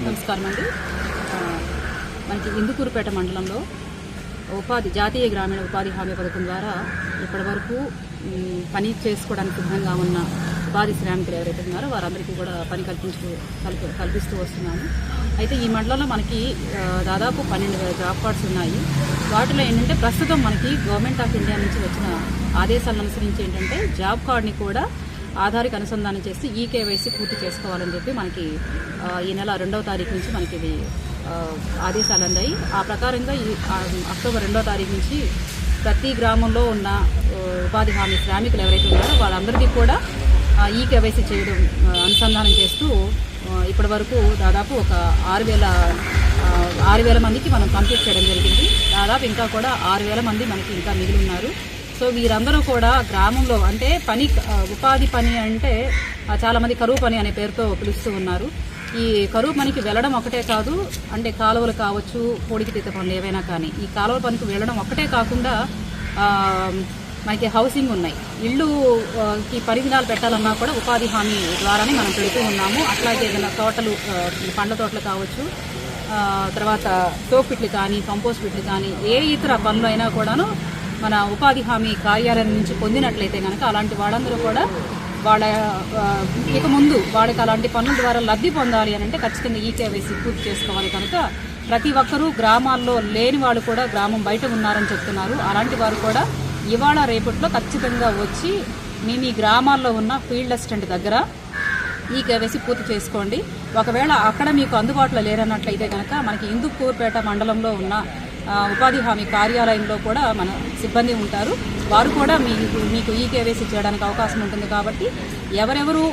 నమస్కారం అండి. మనకి ఇందుకూరుపేట మండలంలో జాతీయ గ్రామీణ ఉపాధి హామీ పథకం ద్వారా ఇప్పటివరకు పని చేసుకోవడానికి సిద్ధంగా ఉన్న ఉపాధి శ్రామికులు ఎవరైతే ఉన్నారో వారందరికీ కూడా పని కల్పిస్తూ వస్తున్నాము. అయితే ఈ మండలంలో మనకి దాదాపు 12,000 జాబ్ కార్డ్స్ ఉన్నాయి. వాటిలో ఏంటంటే ప్రస్తుతం మనకి గవర్నమెంట్ ఆఫ్ ఇండియా నుంచి వచ్చిన ఆదేశాలను అనుసరించి ఏంటంటే జాబ్ కార్డ్ని కూడా ఆధార్కి అనుసంధానం చేసి ఈకేవైసీ పూర్తి చేసుకోవాలని చెప్పి మనకి ఈ నెల 2వ తారీఖు నుంచి మనకి ఇది ఆదేశాలు అందాయి. ఆ ప్రకారంగా ఈ అక్టోబర్ 2వ తారీఖు నుంచి ప్రతి గ్రామంలో ఉన్న ఉపాధి హామీ శ్రామికులు ఎవరైతే ఉన్నారో వాళ్ళందరికీ కూడా ఈకేవైసీ చేయడం అనుసంధానం చేస్తూ ఇప్పటి వరకు దాదాపు ఒక 6,000 మందికి మనం కంప్లీట్ చేయడం జరిగింది. దాదాపు ఇంకా కూడా 6,000 మంది మనకి ఇంకా మిగిలి ఉన్నారు. సో వీరందరూ కూడా గ్రామంలో అంటే ఉపాధి పని అంటే చాలామంది కరువు పని అనే పేరుతో పిలుస్తూ ఉన్నారు. ఈ కరువు పనికి వెళ్ళడం ఒకటే కాదు, అంటే కాలువలు కావచ్చు, పొడికి తీత పనులు ఏవైనా కానీ ఈ కాలువల పనికి వెళ్ళడం ఒకటే కాకుండా మనకి హౌసింగ్ ఉన్నాయి, ఇళ్ళుకి పరిదినాలు పెట్టాలన్నా కూడా ఉపాధి హామీ ద్వారానే మనం పెడుతూ ఉన్నాము. అట్లాగే ఏదైనా తోటలు, పండ్ల తోటలు కావచ్చు, తర్వాత సోప్ పిట్లు కానీ, కంపోస్ట్ పిట్లు కానీ, ఏ ఇతర పనులు అయినా కూడాను మన ఉపాధి హామీ కార్యాలయం నుంచి పొందినట్లయితే కనుక అలాంటి వాళ్ళందరూ కూడా ఇక ముందు వాళ్ళకి అలాంటి పనుల ద్వారా లబ్ధి పొందాలి అని అంటే ఖచ్చితంగా ఈకేవైసీ పూర్తి చేసుకోవాలి. కనుక ప్రతి ఒక్కరూ గ్రామాల్లో లేని వాళ్ళు కూడా గ్రామం బయట ఉన్నారని చెప్తున్నారు. అలాంటి వారు కూడా ఇవాళ రేపట్లో ఖచ్చితంగా వచ్చి మీ గ్రామాల్లో ఉన్న ఫీల్డ్ అసిస్టెంట్ దగ్గర ఈకేవైసీ పూర్తి చేసుకోండి. ఒకవేళ అక్కడ మీకు అందుబాటులో లేరన్నట్లయితే కనుక మనకి ఇందుకూరుపేట మండలంలో ఉన్న ఉపాధి హామీ కార్యాలయంలో కూడా మన సిబ్బంది ఉంటారు. వారు కూడా మీకు ఈకేవైసీ చేయడానికి అవకాశం ఉంటుంది. కాబట్టి ఎవరెవరు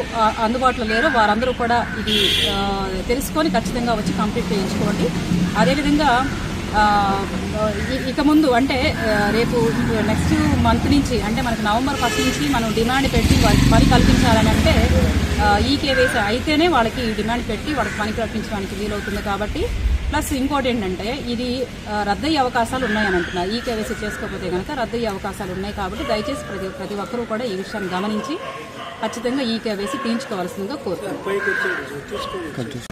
అందుబాటులో లేరో వారందరూ కూడా ఇది తెలుసుకొని ఖచ్చితంగా వచ్చి కంప్లీట్ చేయించుకోండి. అదేవిధంగా ఇక ముందు అంటే రేపు నెక్స్ట్ మంత్ నుంచి అంటే మనకి నవంబర్ 1 నుంచి మనం డిమాండ్ పెట్టి వాళ్ళకి పని కల్పించాలని అంటే ఈకేవైసీ అయితేనే వాళ్ళకి డిమాండ్ పెట్టి వాళ్ళకి పని కల్పించడానికి వీలవుతుంది. కాబట్టి ప్లస్ ఇంకోటి ఏంటంటే ఇది రద్దయ్యే అవకాశాలు ఉన్నాయని అంటున్నారు. ఈకేవైసీ చేసుకోకపోతే కనుక రద్దయ్యే అవకాశాలు ఉన్నాయి. కాబట్టి దయచేసి ప్రతి ఒక్కరూ కూడా ఈ విషయాన్ని గమనించి ఖచ్చితంగా ఈకేవైసీ తీయించుకోవాల్సిందిగా కోరుతున్నాను.